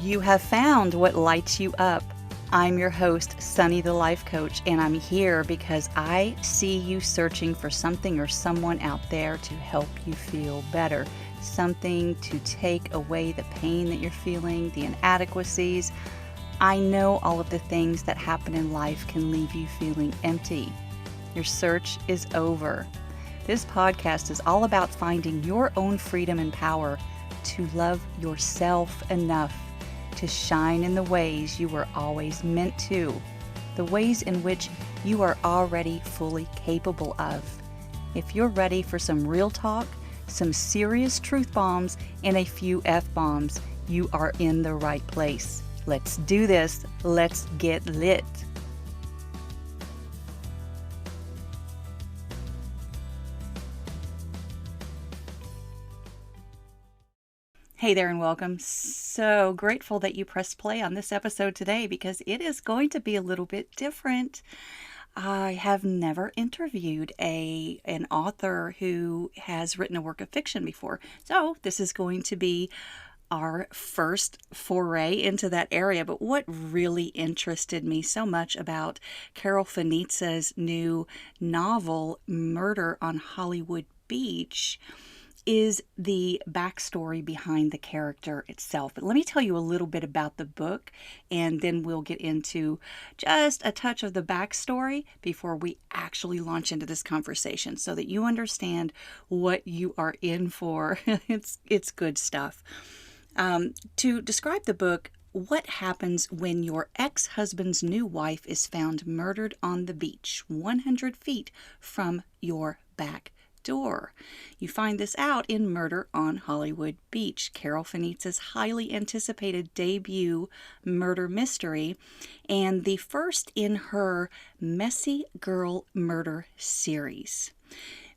You have found what lights you up. I'm your host, Sunny the Life Coach, and I'm here because I see you searching for something or someone out there to help you feel better. Something to take away the pain that you're feeling, the inadequacies. I know all of the things that happen in life can leave you feeling empty. Your search is over. This podcast is all about finding your own freedom and power to love yourself enough to shine in the ways you were always meant to, the ways in which you are already fully capable of. If you're ready for some real talk, some serious truth bombs, and a few F-bombs, you are in the right place. Let's do this. Let's get lit. Hey there and welcome. So grateful that you pressed play on this episode today because it is going to be a little bit different. I have never interviewed an author who has written a work of fiction before. So this is going to be our first foray into that area. But what really interested me so much about Carol Finizza's new novel, Murder on Hollywood Beach, is the backstory behind the character itself. But let me tell you a little bit about the book, and then we'll get into just a touch of the backstory before we actually launch into this conversation so that you understand what you are in for. It's good stuff. To describe the book, what happens when your ex-husband's new wife is found murdered on the beach 100 feet from your back door? You find this out in Murder on Hollywood Beach, Carol Finizza's highly anticipated debut murder mystery, and the first in her Messy Girl Murder series.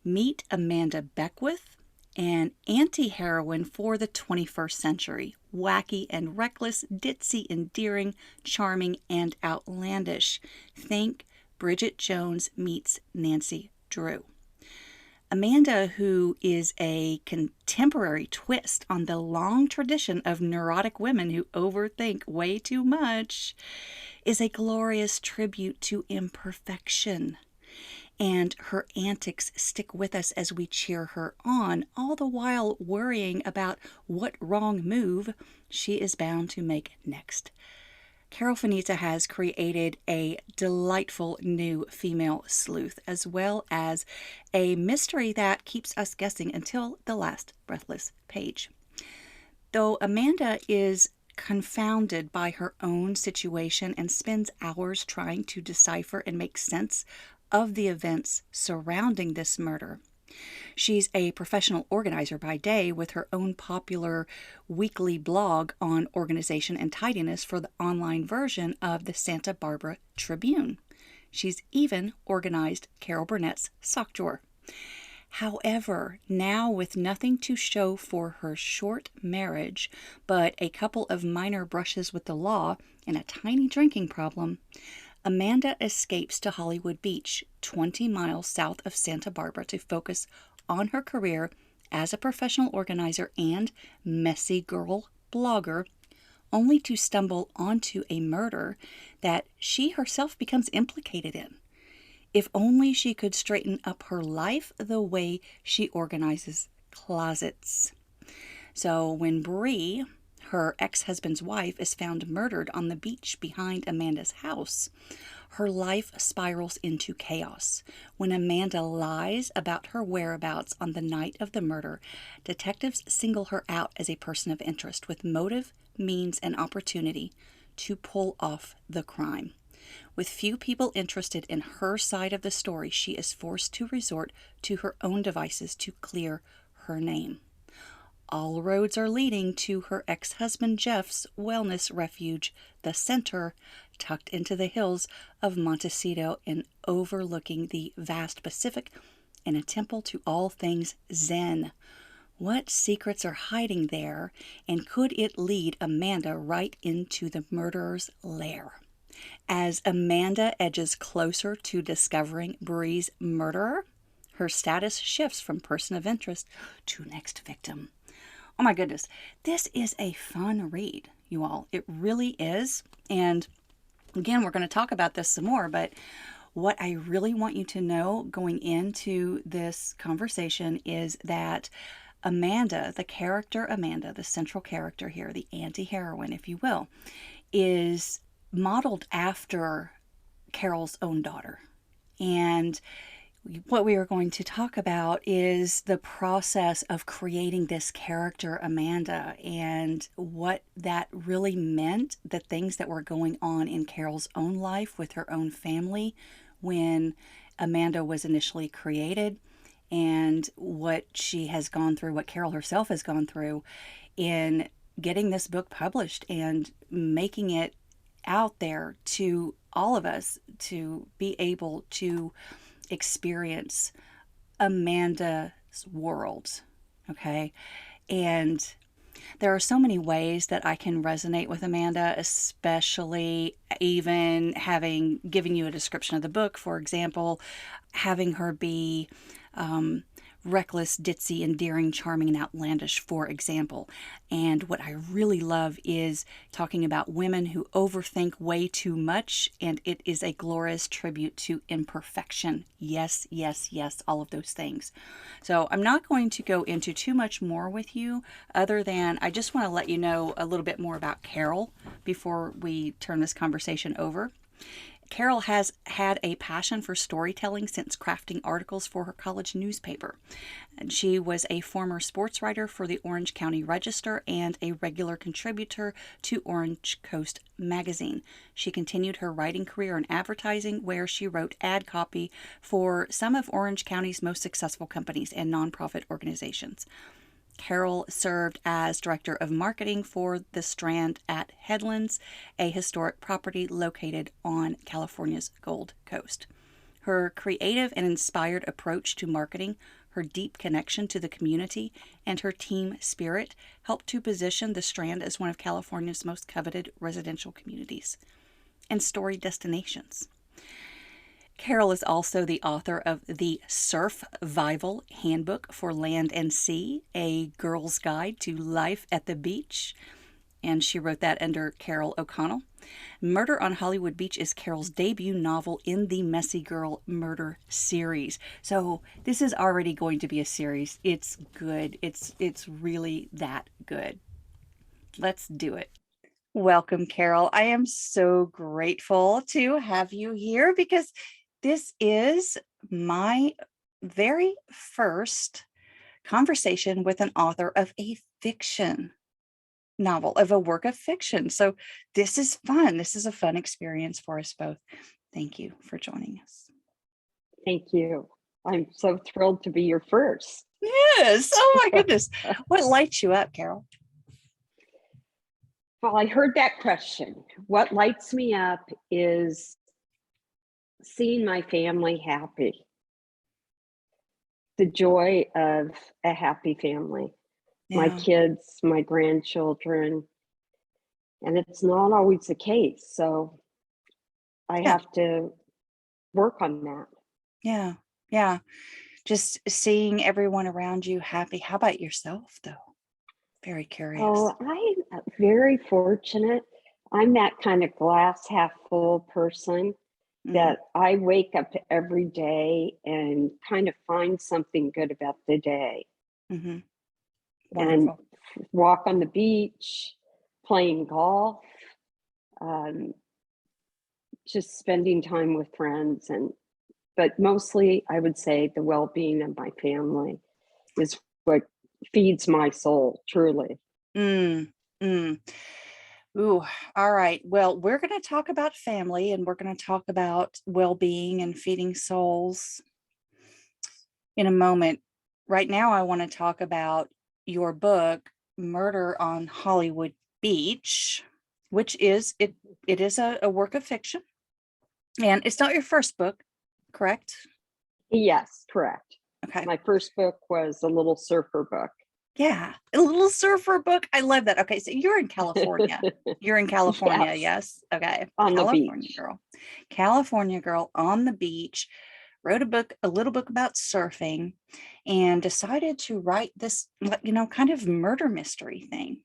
Meet Amanda Beckwith, an anti-heroine for the 21st century. Wacky and reckless, ditzy, endearing, charming, and outlandish. Think Bridget Jones meets Nancy Drew. Amanda, who is a contemporary twist on the long tradition of neurotic women who overthink way too much, is a glorious tribute to imperfection. And her antics stick with us as we cheer her on, all the while worrying about what wrong move she is bound to make next. Carol Finizza has created a delightful new female sleuth, as well as a mystery that keeps us guessing until the last breathless page. Though Amanda is confounded by her own situation and spends hours trying to decipher and make sense of the events surrounding this murder. She's a professional organizer by day with her own popular weekly blog on organization and tidiness for the online version of the Santa Barbara Tribune. She's even organized Carol Burnett's sock drawer. However, now with nothing to show for her short marriage, but a couple of minor brushes with the law and a tiny drinking problem, Amanda escapes to Hollywood Beach, 20 miles south of Santa Barbara, to focus on her career as a professional organizer and messy girl blogger, only to stumble onto a murder that she herself becomes implicated in. If only she could straighten up her life the way she organizes closets. So when Bree, her ex-husband's wife, is found murdered on the beach behind Amanda's house, her life spirals into chaos. When Amanda lies about her whereabouts on the night of the murder, detectives single her out as a person of interest with motive, means, and opportunity to pull off the crime. With few people interested in her side of the story, she is forced to resort to her own devices to clear her name. All roads are leading to her ex-husband Jeff's wellness refuge, the Center, tucked into the hills of Montecito and overlooking the vast Pacific, and a temple to all things Zen. What secrets are hiding there, and could it lead Amanda right into the murderer's lair? As Amanda edges closer to discovering Bree's murderer, her status shifts from person of interest to next victim. Oh my goodness, this is a fun read. you all. It really is. And again, we're going to talk about this some more, but what I really want you to know going into this conversation is that Amanda, the character Amanda, the central character here, the anti-heroine, if you will, is modeled after Carol's own daughter. And what we are going to talk about is the process of creating this character, Amanda, and what that really meant, the things that were going on in Carol's own life with her own family when Amanda was initially created, and what she has gone through, what Carol herself has gone through in getting this book published and making it out there to all of us to be able to experience Amanda's world. Okay. And there are so many ways that I can resonate with Amanda, especially even having given you a description of the book, for example, having her be reckless, ditzy, endearing, charming, and outlandish, for example. And what I really love is talking about women who overthink way too much, and it is a glorious tribute to imperfection. Yes, yes, yes, all of those things. So I'm not going to go into too much more with you, other than I just want to let you know a little bit more about Carol before we turn this conversation over. Carol has had a passion for storytelling since crafting articles for her college newspaper. And she was a former sports writer for the Orange County Register and a regular contributor to Orange Coast magazine. She continued her writing career in advertising, where she wrote ad copy for some of Orange County's most successful companies and nonprofit organizations. Carol served as director of marketing for the Strand at Headlands, a historic property located on California's Gold Coast. Her creative and inspired approach to marketing, her deep connection to the community, and her team spirit helped to position the Strand as one of California's most coveted residential communities and story destinations. Carol is also the author of the Surf-vival Handbook for Land and Sea, a girl's guide to life at the beach, and she wrote that under Carol O'Connell. Murder on Hollywood Beach is Carol's debut novel in the Messy Girl Murder series. So this is already going to be a series. It's good. It's really that good. Let's do it. Welcome, Carol. I am so grateful to have you here because this is my very first conversation with an author of a fiction novel, of a work of fiction. So this is fun. This is a fun experience for us both. Thank you for joining us. Thank you. I'm so thrilled to be your first. Yes. Oh my goodness. What lights you up, Carol? Well, I heard that question. What lights me up is seeing my family happy. The joy of a happy family. My kids, my grandchildren, and it's not always the case. So I have to work on that. Yeah. Yeah. Just seeing everyone around you happy. How about yourself, though? Very curious. Oh, I'm very fortunate. I'm that kind of glass half full person that I wake up every day and kind of find something good about the day. And walk on the beach, playing golf, just spending time with friends, but mostly I would say the well-being of my family is what feeds my soul, truly. Ooh, all right. Well, we're going to talk about family, and we're going to talk about well-being and feeding souls in a moment. Right now, I want to talk about your book, Murder on Hollywood Beach, which is it is a work of fiction. And it's not your first book, correct? Yes, correct. Okay. My first book was a little surfer book. Yeah, a little surfer book. I love that. Okay, so you're in California. You're in California, yes? Okay. On California the beach. girl. California girl on the beach. Wrote a little book about surfing, and decided to write this, kind of murder mystery thing.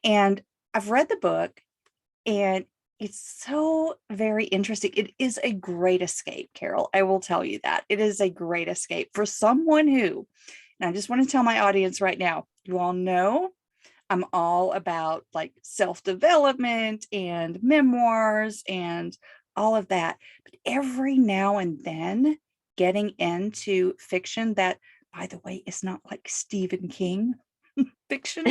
And I've read the book, and it's so very interesting. It is a great escape, Carol. I will tell you that. It is a great escape for someone who, and I just want to tell my audience right now, you all know I'm all about like self-development and memoirs and all of that. But every now and then getting into fiction that, by the way, is not like Stephen King fiction,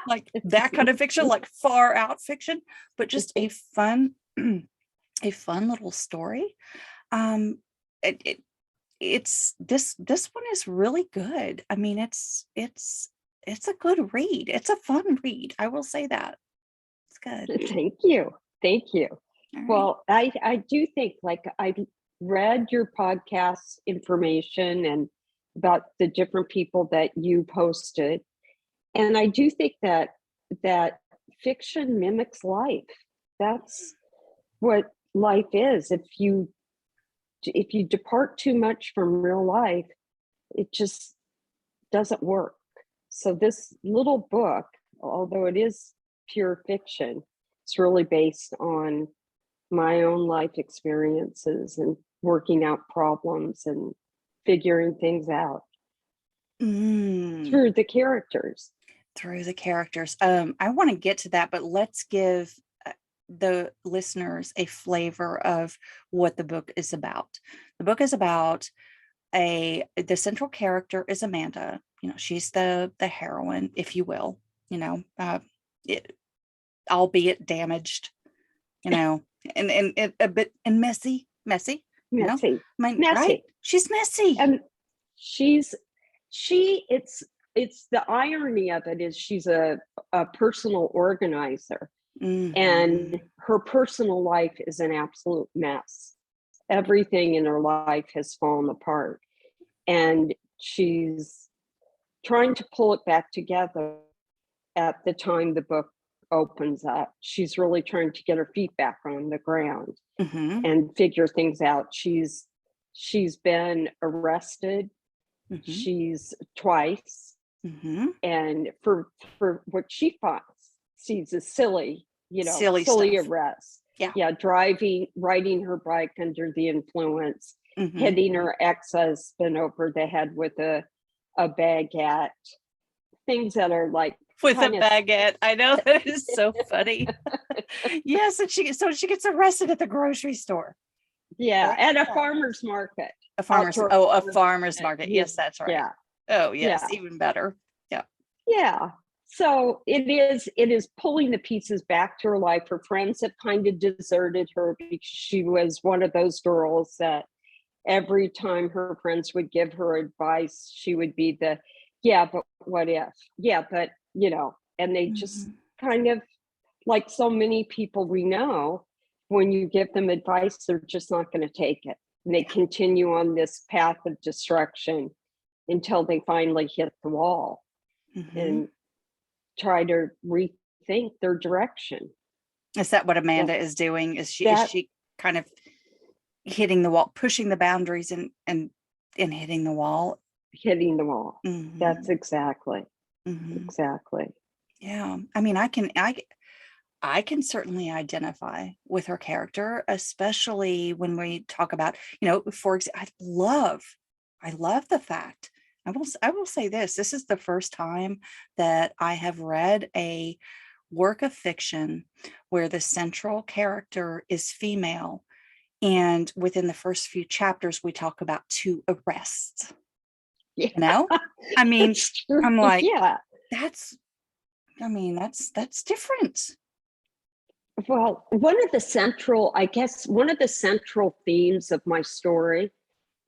like that kind of fiction, like far out fiction, but just a fun, a fun little story. Um, it it's this one is really good. I mean, it's a good read. It's a fun read. I will say that. It's good. Thank you. Thank you. All right. Well, I do think, like, I read your podcast information and about the different people that you posted, and I do think that that fiction mimics life. That's what life is. If you depart too much from real life, it just doesn't work. So this little book, although it is pure fiction, it's really based on my own life experiences and working out problems and figuring things out Mm, through the characters. through the characters. I want to get to that, but let's give the listeners a flavor of what the book is about. The book is about the central character is Amanda. You know, she's the heroine, if you will. You know, it, albeit damaged. You know, and a bit and messy. You know, Messy, I mean, right? messy, She's messy. and she's she. It's the irony of it is she's a personal organizer, and Hmm. her personal life is an absolute mess. Everything in her life has fallen apart, and she's trying to pull it back together at the time the book opens up. She's really trying to get her feet back on the ground Hmm. and figure things out. She's been arrested. Hmm. She's twice, Hmm. and for what she sees as silly, Silly silly stuff. arrests. Yeah. Yeah, riding her bike under the influence, Hmm. hitting her ex-husband over the head with a baguette, things that are like With a kind of baguette. I know that is so funny. Yes, and she gets arrested at the grocery store. yeah, Right? at a Yeah. farmer's market, A farmer's outdoor oh, a farmer's farmer's market. market. Yes, that's right. Yeah, Oh, yes, yeah, even better. Yeah. yeah. So it is pulling the pieces back to her life. Her friends have kind of deserted her because she was one of those girls that every time her friends would give her advice, she would be the, yeah, but what if? Yeah, but and they just Mhm. kind of, like so many people we know, when you give them advice, they're just not going to take it. And they Yeah. continue on this path of destruction until they finally hit the wall Mhm. and try to rethink their direction. Is that what That Amanda is doing? Is that she kind of hitting the wall, pushing the boundaries and hitting the wall? hitting the wall. That's Mhm. Mhm. exactly. Yeah. I mean, I can certainly identify with her character, especially when we talk about, for example, I love the fact, I will say this, this is the first time that I have read a work of fiction where the central character is female. And within the first few chapters, we talk about two arrests, Yeah, you know? I mean, that's true. I'm like, Yeah. that's, that's different. Well, I guess, one of the central themes of my story,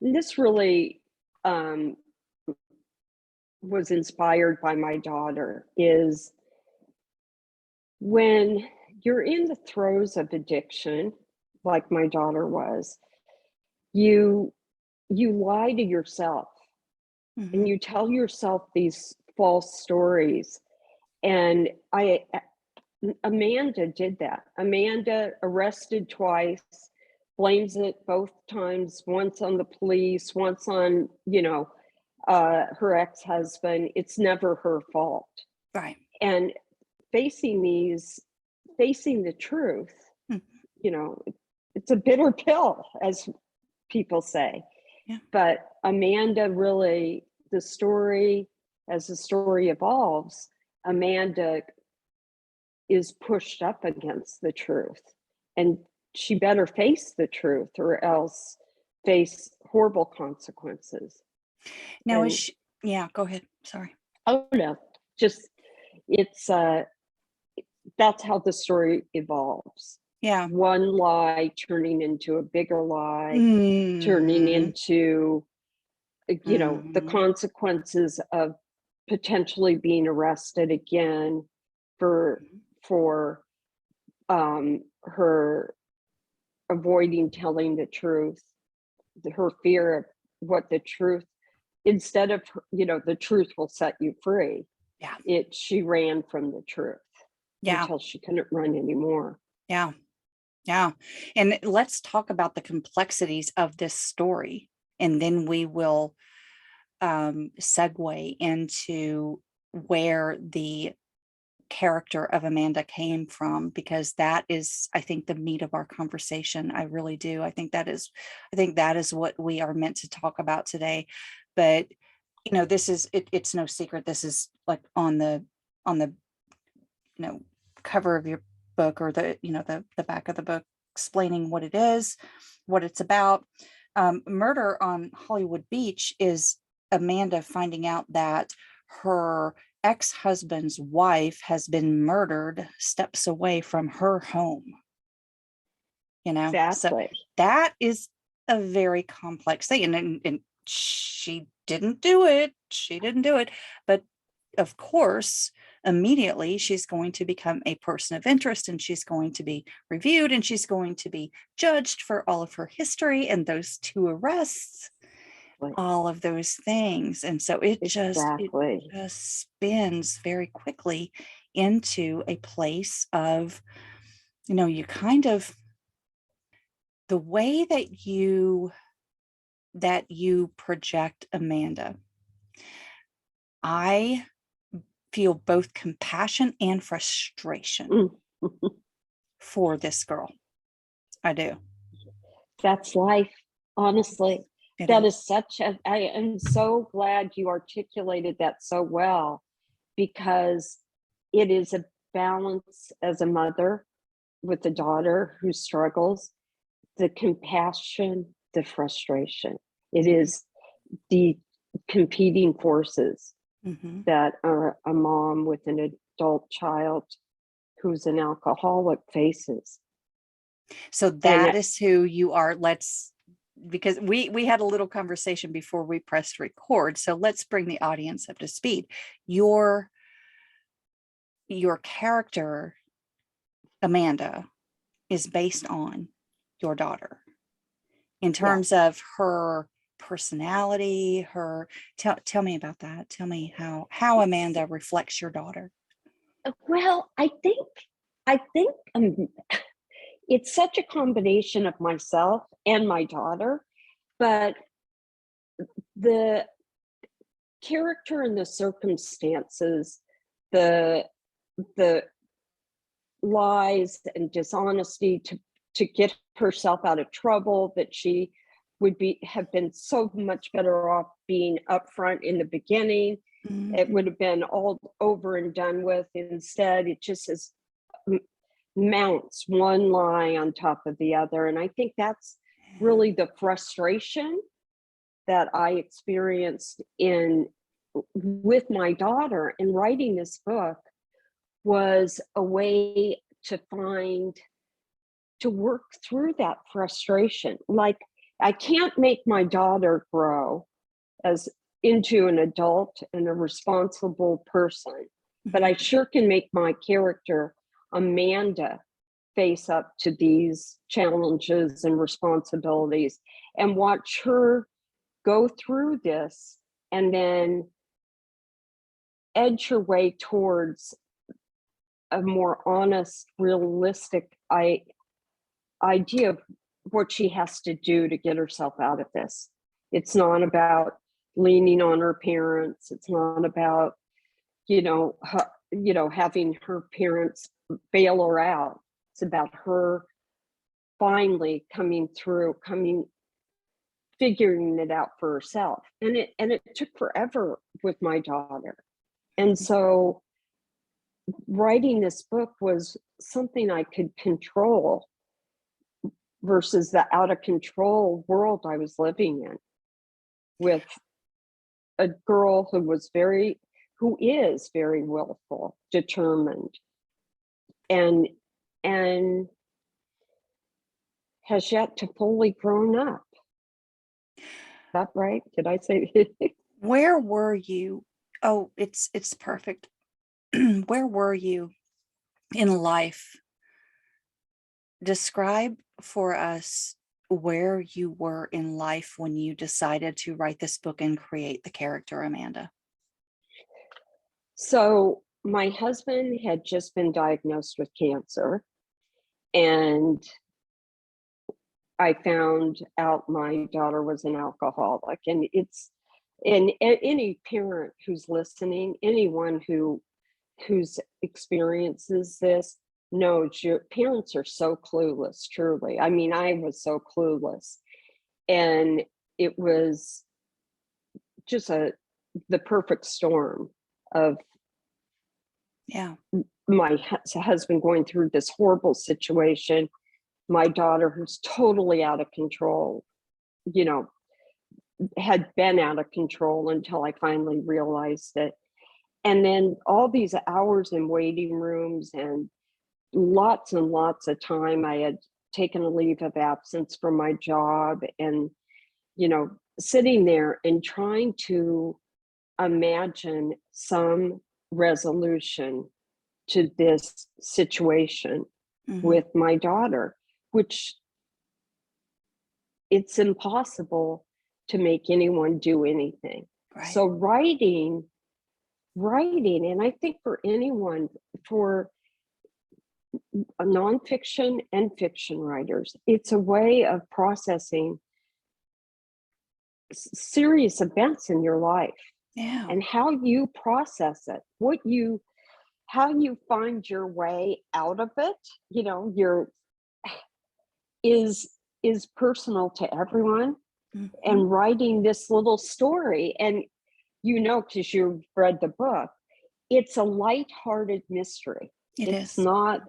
and this really um, was inspired by my daughter, is when you're in the throes of addiction, like my daughter was, you you lie to yourself and Mhm. you tell yourself these false stories. And Amanda did that. Amanda, arrested twice, blames it both times, once on the police, once on, her ex-husband. It's never her fault. Right. And facing these facing the truth, Mm, you know, it's a bitter pill, as people say. yeah. But Amanda really, as the story evolves, Amanda is pushed up against the truth. And she better face the truth or else face horrible consequences. Now is And she, yeah, go ahead. Sorry. oh no, just it's that's how the story evolves. Yeah. One lie turning into a bigger lie, turning Mm, into, the mm, consequences of potentially being arrested again for for her avoiding telling the truth, her fear of what the truth, instead of, the truth will set you free. yeah. She ran from the truth Yeah. until she couldn't run anymore. Yeah. Yeah. And let's talk about the complexities of this story. And then we will segue into where the character of Amanda came from, because that is, I think, the meat of our conversation. I really do. I think that is what we are meant to talk about today. But this is it's no secret. This is like on the cover of your book, or the back of the book, explaining what it is, what it's about. Murder on Hollywood Beach is Amanda finding out that her ex-husband's wife has been murdered steps away from her home. So Exactly. that is a very complex thing, and she didn't do it. But of course, immediately she's going to become a person of interest, and she's going to be reviewed, and she's going to be judged for all of her history and those 2 arrests, all of those things. And so it Exactly. just spins very quickly into a place of, you kind of, the way that you project Amanda, I feel both compassion and frustration Mm. for this girl. I do. That's life, honestly. It That is. is I am so glad you articulated that so well, because it is a balance as a mother with a daughter who struggles, the compassion, the frustration. It is the competing forces Mm-hmm. that a mom with an adult child who's an alcoholic faces. So And that is who you are. Because we had a little conversation before we pressed record. So let's bring the audience up to speed. Your character, Amanda, is based on your daughter in terms yes, of her personality. Tell me about that. Tell me how Amanda reflects your daughter. well, I think it's such a combination of myself and my daughter, but the character and the circumstances, the the lies and dishonesty to get herself out of trouble, that she would be have been so much better off being upfront in the beginning. It Mhm. would have been all over and done with. Instead, it just is mounts one lie on top of the other. And I think that's really the frustration that I experienced in with my daughter in writing this book, was a way to work through that frustration. Like, I can't make my daughter grow as into an adult and a responsible person, but I Mhm. sure can make my character, Amanda, face up to these challenges and responsibilities, and watch her go through this and then edge her way towards a more honest, realistic idea of what she has to do to get herself out of this. It's not about leaning on her parents. It's not about, having her parents bail her out. It's about her finally figuring it out for herself. And it took forever with my daughter. And so writing this book was something I could control versus the out of control world I was living in, with a girl who is very willful, determined, and has yet to fully grown up. Is that right? Did I say? Where were you? Oh, it's perfect. Where were you in life? Describe for us where you were in life when you decided to write this book and create the character Amanda. So my husband had just been diagnosed with cancer, and I found out my daughter was an alcoholic. And any parent who's listening, anyone who's experiences this knows your parents are so clueless, truly. I mean, I was so clueless. And it was just the perfect storm of my husband going through this horrible situation, my daughter who's totally out of control, had been out of control until I finally realized it. And then all these hours in waiting rooms and lots of time. I had taken a leave of absence from my job, and, sitting there and trying to imagine some resolution to this situation with my daughter, which it's impossible to make anyone do anything. Right. So writing, and I think for anyone, for nonfiction and fiction writers, it's a way of processing serious events in your life. Yeah. And how you process it, how you find your way out of it, is personal to everyone. And writing this little story, and because you've read the book, it's a lighthearted mystery. It's not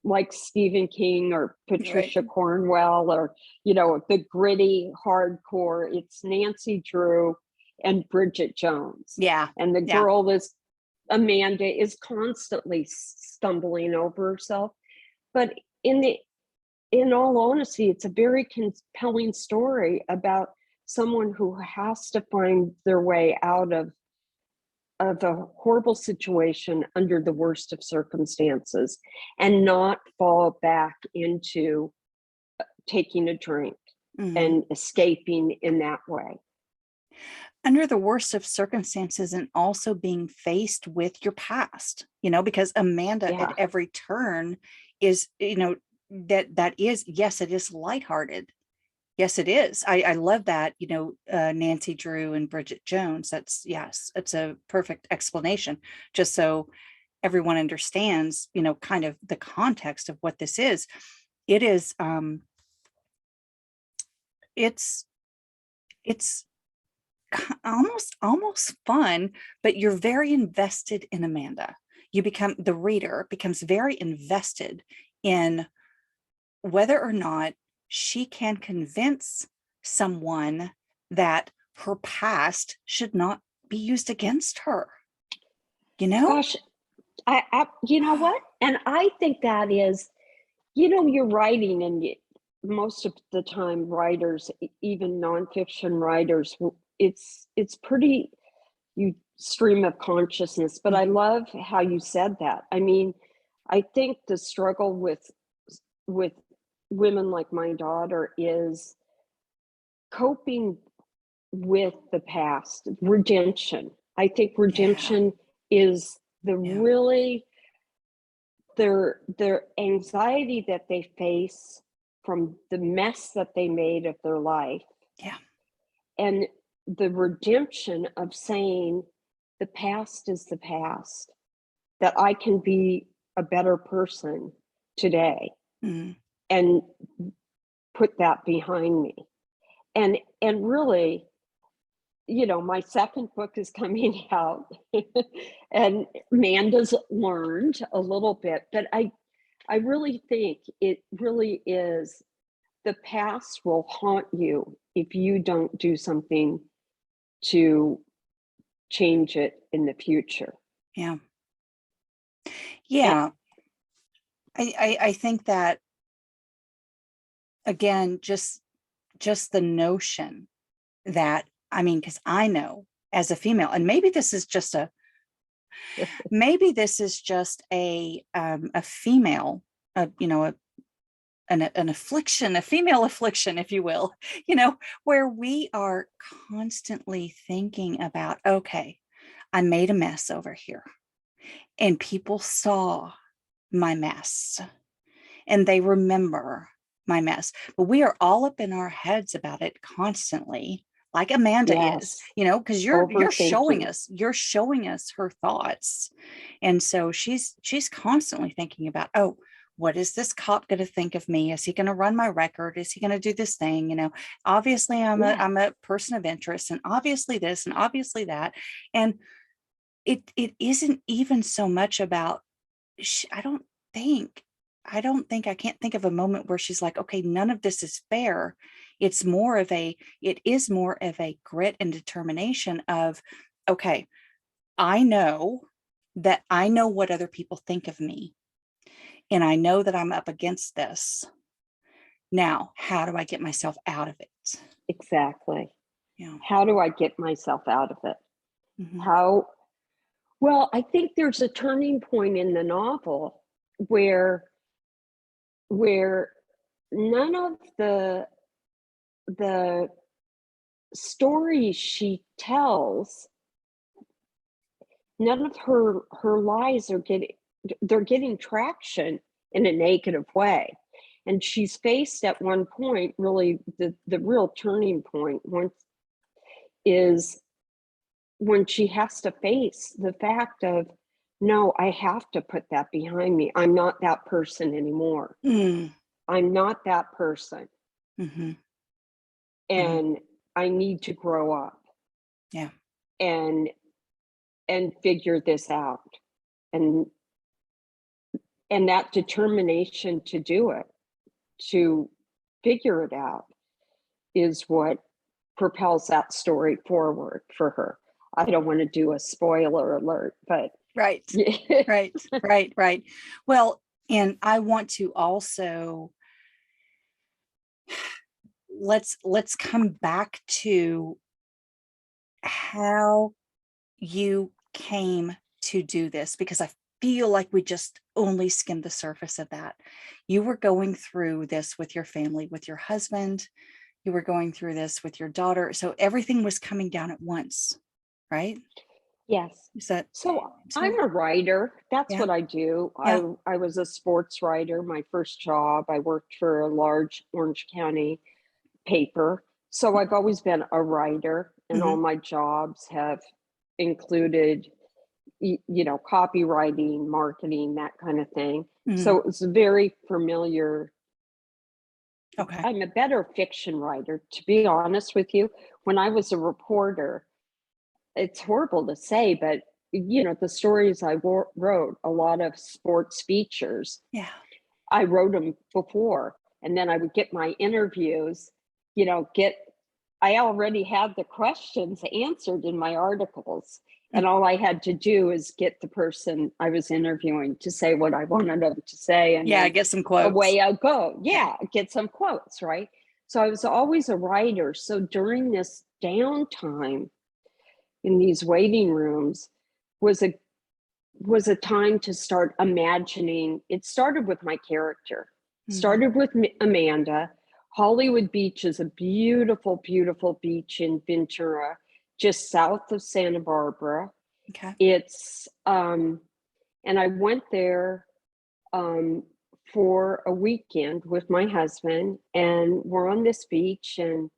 like Stephen King or Patricia Cornwell or, the gritty hardcore. It's Nancy Drew and Bridget Jones. Yeah. And the girl Amanda is constantly stumbling over herself. But in all honesty, it's a very compelling story about someone who has to find their way out of a horrible situation under the worst of circumstances and not fall back into taking a drink and escaping in that way. Under the worst of circumstances, and also being faced with your past, because Amanda at every turn is, that is, yes, it is lighthearted. Yes, it is. I love that, Nancy Drew and Bridget Jones. It's a perfect explanation, just so everyone understands, kind of the context of what this is. It is, it's almost fun, but you're very invested in Amanda. The reader becomes very invested in whether or not she can convince someone that her past should not be used against her. Gosh, you know what? And I think that is, you're writing, and most of the time writers, even nonfiction writers, it's pretty, you stream of consciousness. But I love how you said that. I mean, I think the struggle with women like my daughter is coping with the past, redemption. I think redemption is really their anxiety that they face from the mess that they made of their life. And the redemption of saying the past is the past, that I can be a better person today Mm. and put that behind me. And really, my second book is coming out and Amanda's learned a little bit, but I really think it really is the past will haunt you if you don't do something to change it in the future. Yeah. And Yeah. I think that, again, just the notion that, I mean, because I know as a female, and maybe this is just a female, an affliction, a female affliction, if you will, where we are constantly thinking about, okay, I made a mess over here and people saw my mess and they remember my mess. But we are all up in our heads about it constantly, like Amanda is, yes, because overthinking. you're showing us her thoughts. And so she's constantly thinking about, oh, what is this cop going to think of me? Is he going to run my record? Is he going to do this thing? Obviously Yeah, I'm a person of interest, and obviously this and obviously that. And it isn't even so much about, I don't think, I can't think of a moment where she's like, okay, none of this is fair. It is more of a grit and determination of, okay, I know I know what other people think of me, and I know that I'm up against this. Now, how do I get myself out of it? exactly. Yeah. How do I get myself out of it? Mm-hmm. How Well, I think there's a turning point in the novel where where none of the stories she tells, none of her lies are getting traction in a negative way. And she's faced at one point, really the real turning point once is when she has to face the fact of, no, I have to put that behind me. I'm not that person anymore. Mm. I'm not that person. Mm-hmm. Mm-hmm. And I need to grow up Yeah. and figure this out. And that determination to do it, to figure it out, is what propels that story forward for her. I don't want to do a spoiler alert, but Right. yeah. Right. Right. Right. Well, and I want to also, let's come back to how you came to do this, because I feel like we just only skimmed the surface of that. You were going through this with your family, with your husband, you were going through this with your daughter. So everything was coming down at once, right? Yes. Is that So so? I'm a writer. That's Yeah. what I do. Yeah. I was a sports writer. My first job, I worked for a large Orange County paper. So I've always been a writer, and all Mm-hmm. my jobs have included, copywriting, marketing, that kind of thing. Mm-hmm. So it's very familiar. Okay. I'm a better fiction writer, to be honest with you. When I was a reporter, it's horrible to say, but the stories I wrote, a lot of sports features, Yeah. I wrote them before, and then I would get my interviews, get I already had the questions answered in my articles, and all I had to do is get the person I was interviewing to say what I wanted them to say, and Yeah, then get some quotes. away I go. Yeah. Yeah, get some quotes, right? So I was always a writer. So during this downtime in these waiting rooms was a time to start imagining. It started with my character. Mm-hmm. Started with Amanda. Hollywood Beach is a beautiful, beautiful beach in Ventura, just south of Santa Barbara. Okay. It's and I went there um, for a weekend with my husband, and we're on this beach, and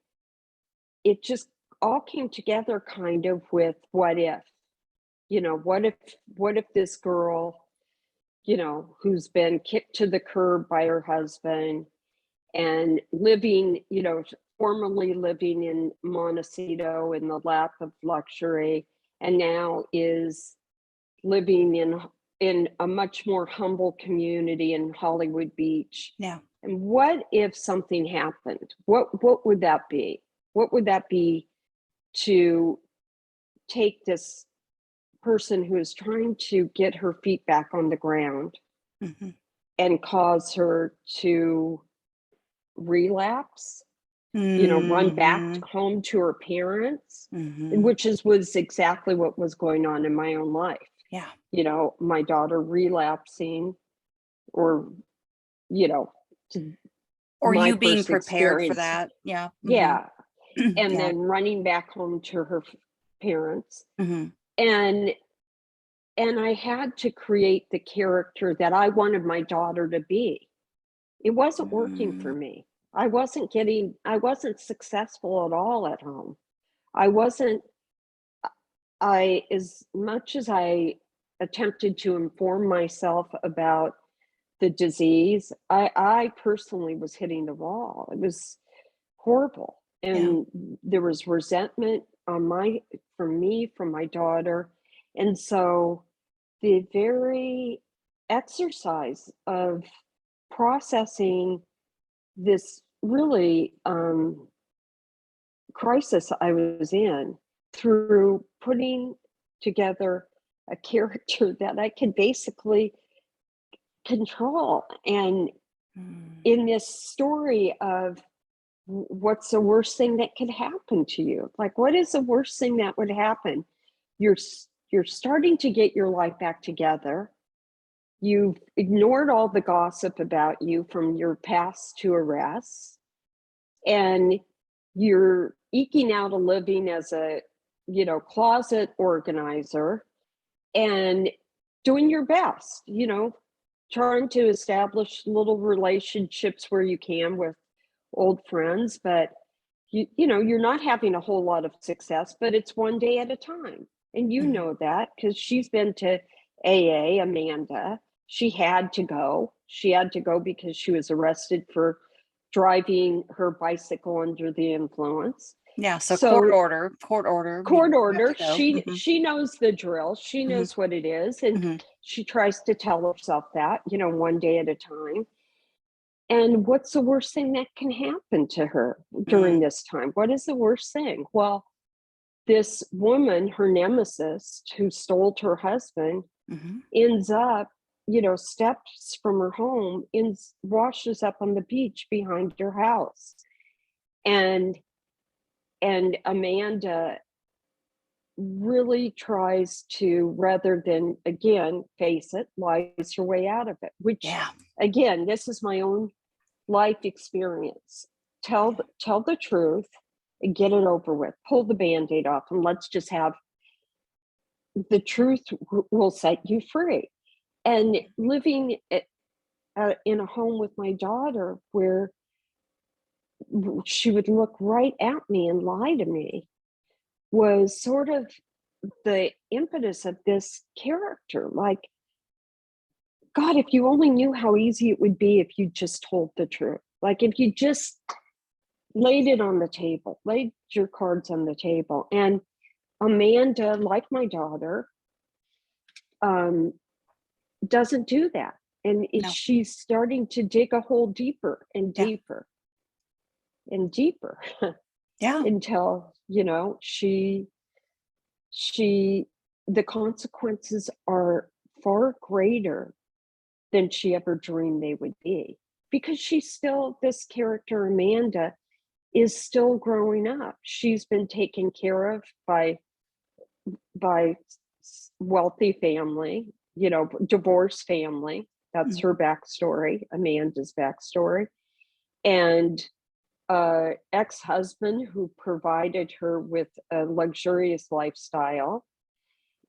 it just all came together kind of with what if, what if this girl who's been kicked to the curb by her husband and living, formerly living in Montecito in the lap of luxury, and now is living in a much more humble community in Hollywood Beach. Yeah. And what if something happened? What would that be? What would that be to take this person who is trying to get her feet back on the ground Mm-hmm. and cause her to relapse, run back Mm-hmm. home to her parents, Mm-hmm. which was exactly what was going on in my own life. Yeah. My daughter relapsing, or, you know, to Or my you being first prepared for experience. that. Yeah. Mm-hmm. Yeah. And Yeah. then running back home to her parents. Mm-hmm. And I had to create the character that I wanted my daughter to be. It wasn't working for Mm-hmm. me. I wasn't successful at all at home. I wasn't, as much as I attempted to inform myself about the disease, I personally was hitting the wall. It was horrible. Yeah. And there was resentment from me, from my daughter. And so the very exercise of processing this really crisis I was in, through putting together a character that I could basically control. And Mm. in this story of what's the worst thing that could happen to you? Like, what is the worst thing that would happen? You're starting to get your life back together. You've ignored all the gossip about you from your past two arrests, and you're eking out a living as a, closet organizer, and doing your best, trying to establish little relationships where you can with old friends, but you're not having a whole lot of success, but it's one day at a time. And you Mm. know that because she's been to AA, Amanda. She had to go because she was arrested for driving her bicycle under the influence. Yeah. So So court order, court you have order, to go. Mm-hmm. she knows the drill. She Mm-hmm. knows what it is, and Mm-hmm. she tries to tell herself that, one day at a time. And what's the worst thing that can happen to her Mm-hmm. during this time? What is the worst thing? Well, this woman, her nemesis, who stole her husband, Mm-hmm. ends up, steps from her home and washes up on the beach behind her house. And Amanda really tries to, rather than, again, face it, lies her way out of it, which, Yeah. again, this is my own life experience. Tell the truth and get it over with. Pull the band-aid off, and let's just have the truth will set you free. And living in a home with my daughter where she would look right at me and lie to me was sort of the impetus of this character. Like, God, if you only knew how easy it would be if you just told the truth. Like, if you just laid it on the table, laid your cards on the table. And Amanda, like my daughter, um, doesn't do that. And No. she's starting to dig a hole deeper and Yeah. deeper and deeper Yeah. until, she, the consequences are far greater than she ever dreamed they would be. Because she's still, this character, Amanda, is still growing up. She's been taken care of by wealthy family, divorced family. That's Mm. her backstory, Amanda's backstory. And ex-husband who provided her with a luxurious lifestyle,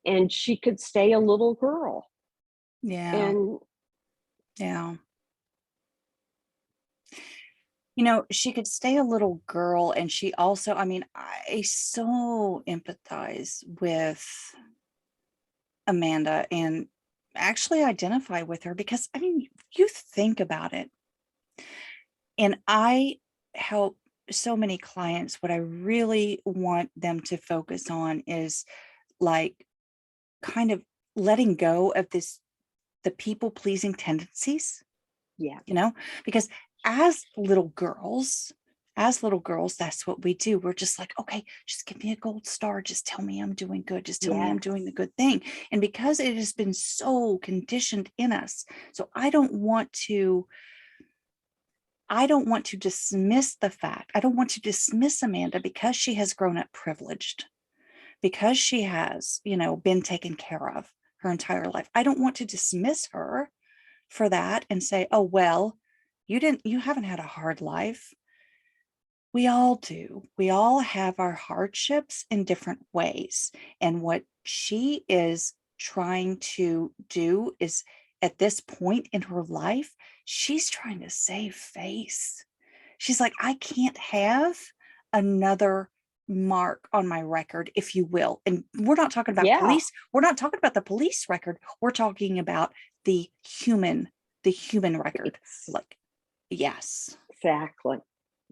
and she could stay a little girl. Yeah. And Yeah. She could stay a little girl, and she also, I mean, I so empathize with Amanda, and actually identify with her because, I mean, you think about it. And I help so many clients. What I really want them to focus on is like kind of letting go of the people pleasing tendencies, Yeah. because as little girls, as little girls, that's what we do. We're just like, okay, just give me a gold star. Just tell me I'm doing good. Just tell me I'm doing the Yes. good thing. And because it has been so conditioned in us, so I don't want to dismiss the fact. I don't want to dismiss Amanda because she has grown up privileged, because she has, been taken care of her entire life. I don't want to dismiss her for that and say, "Oh, well, you haven't had a hard life." We all do. We all have our hardships in different ways. And what she is trying to do is, at this point in her life, she's trying to save face. She's like, I can't have another mark on my record, if you will. And we're not talking about Yeah. police. We're not talking about the police record. We're talking about the human record. Ex- Like, yes, exactly.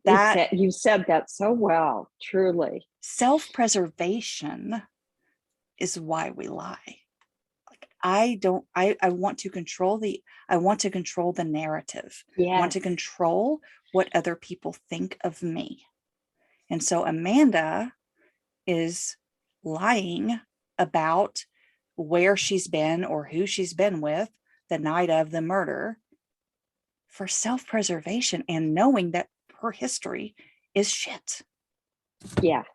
that You said that so well, truly. self-preservation is why we lie. Like, I want to control the narrative. I want to Yes. control what other people think of me. And so Amanda is lying about where she's been or who she's been with the night of the murder for self-preservation and knowing that her history is shit. Yeah. I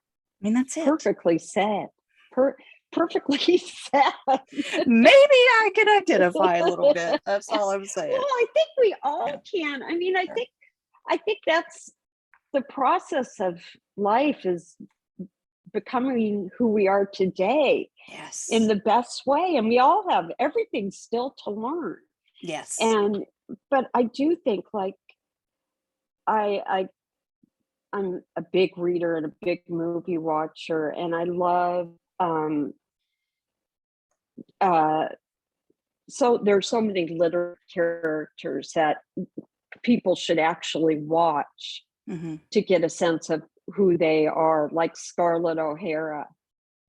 mean, that's it. Perfectly said. Per- perfectly said. Maybe I can identify a little bit. That's all I'm Well, saying. I think we Yeah. all can. I mean, I Yeah. think I think that's the process of life, is becoming who we are today in Yes. the best way. And we all have everything still to learn. Yes. And but I do think, like, I I'm a big reader and a big movie watcher, and I love uh so there's so many literature characters that people should actually watch Mm-hmm. to get a sense of who they are, like Scarlett O'Hara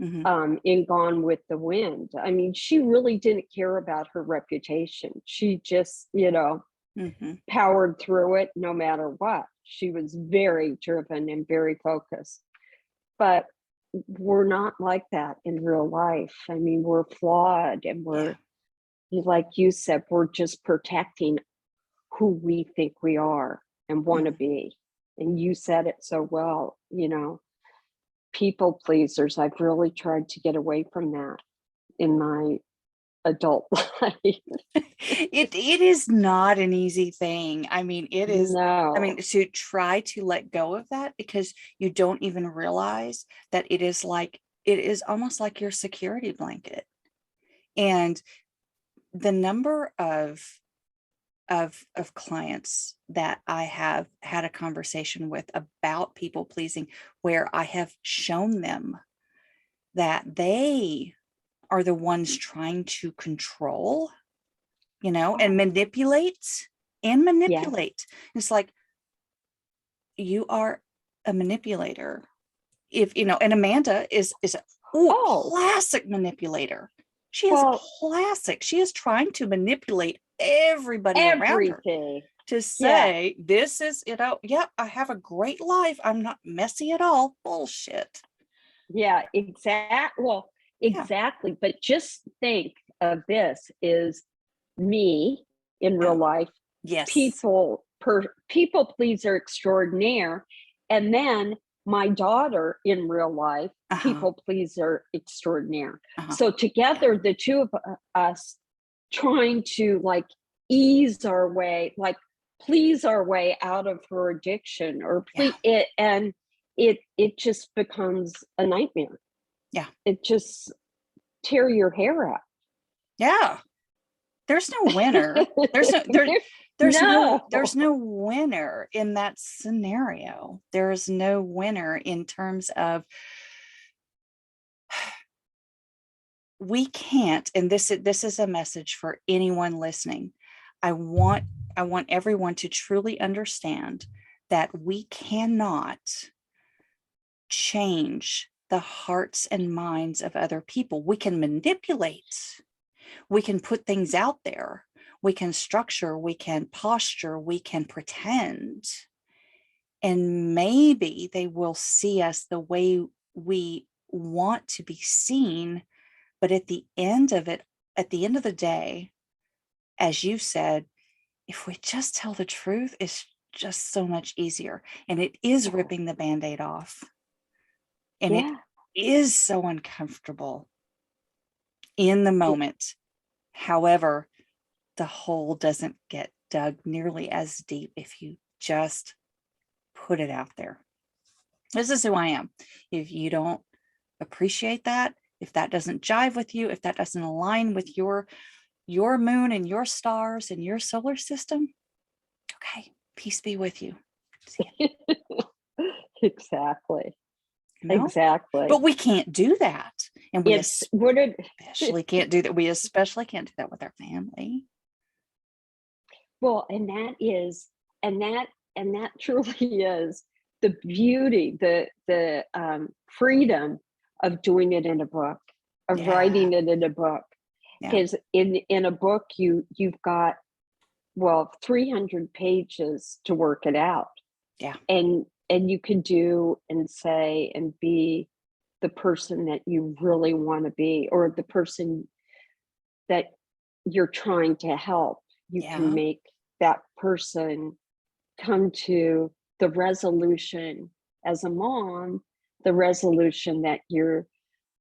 Mm-hmm. in Gone with the Wind. I mean, she really didn't care about her reputation. She just, Mm-hmm. powered through it no matter what. She was very driven and very focused. But we're not like that in real life. I mean, we're flawed, and Yeah. like you said, we're just protecting who we think we are and want to Mm-hmm. be. And you said it so well, people pleasers. I've really tried to get away from that in my adult life. It is not an easy thing. I mean, it is, I mean, No. to try to let go of that because you don't even realize that it is almost like your security blanket. And the number of clients that I have had a conversation with about people pleasing, where I have shown them that they are the ones trying to control, and Oh, yeah. manipulate. It's like, you are a manipulator. If and Amanda is a Oh, classic manipulator. She is well, classic. She is trying to manipulate everybody around her everything. to Yeah. say, this is, yep, I have a great life. I'm not messy at all. Bullshit. Yeah, Yeah. exactly. But just think of this: is me in real Yeah. life, Yes. people pleaser extraordinaire, and then my daughter in real life, Uh-huh. people pleaser extraordinaire. Uh-huh. So Yeah. together, the two of us trying to, like, ease our way, like, please our way out of her addiction, or Yeah. please it, and it just becomes a nightmare. Yeah. It just tear your hair out. Yeah. There's no winner. There's no there there's no No. there's no winner in that scenario. There's no winner in terms of we can't, and this is a message for anyone listening. I want everyone to truly understand that we cannot change the hearts and minds of other people. We can manipulate, we can put things out there, we can structure, we can posture, we can pretend, and maybe they will see us the way we want to be seen. But at the end of it, at the end of the day, as you said, if we just tell the truth, it's just so much easier. And it is Yeah. ripping the band-aid off. And it Yeah. is so uncomfortable in the moment. However, the hole doesn't get dug nearly as deep if you just put it out there. This is who I am. If you don't appreciate that, if that doesn't jive with you, if that doesn't align with your moon and your stars and your solar system, okay, peace be with you. Exactly. You know, Exactly. but we can't do that, and we It's what it especially can't do that. We especially can't do that with our family. well, and that truly is the beauty, the freedom of doing it in a book, of Yeah, writing it in a book. yeah, Because in a book you've got, well, 300 pages to work it out. yeah, And you can do and say and be the person that you really want to be, or the person that you're trying to help. You can yeah. make that person come to the resolution as a mom, the resolution that you're